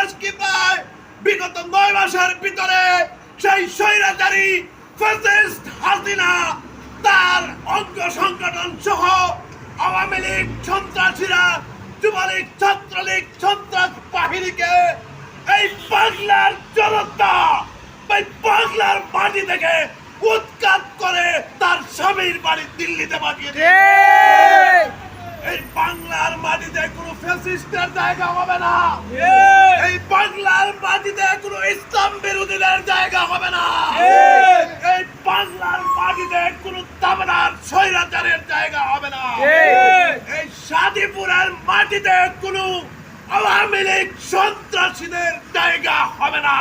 মাস কি প্রায় বিগত 9 মাসের ভিতরে সেই স্বৈরাচারী ফ্যাসিস্ট হাসিনা তার অঙ্গ সংগঠন সহ আওয়ামী লীগ সন্ত্রাসীরা, যুবলীগ, ছাত্রলীগ, সন্ত্রাস বাহিনীকে এই বাংলার জনতা, এই বাংলার মাটি থেকে উৎখাত করে তার স্বামীর বাড়ি দিল্লিতে পাঠিয়ে দিয়েছে। এই বাংলার মাটিতে কোনো ফ্যাসিস্টের জায়গা হবে না। এই বাংলার মাটিতে কোনো ইসলাম বিরোধীদের জায়গা হবে না। এই বাংলার মাটিতে কোনো দামদার স্বৈরাচারের জায়গা হবে না। এই শাদীপুরের মাটিতে কোনো আওয়ামী লীগ সন্ত্রাসীদের জায়গা হবে না।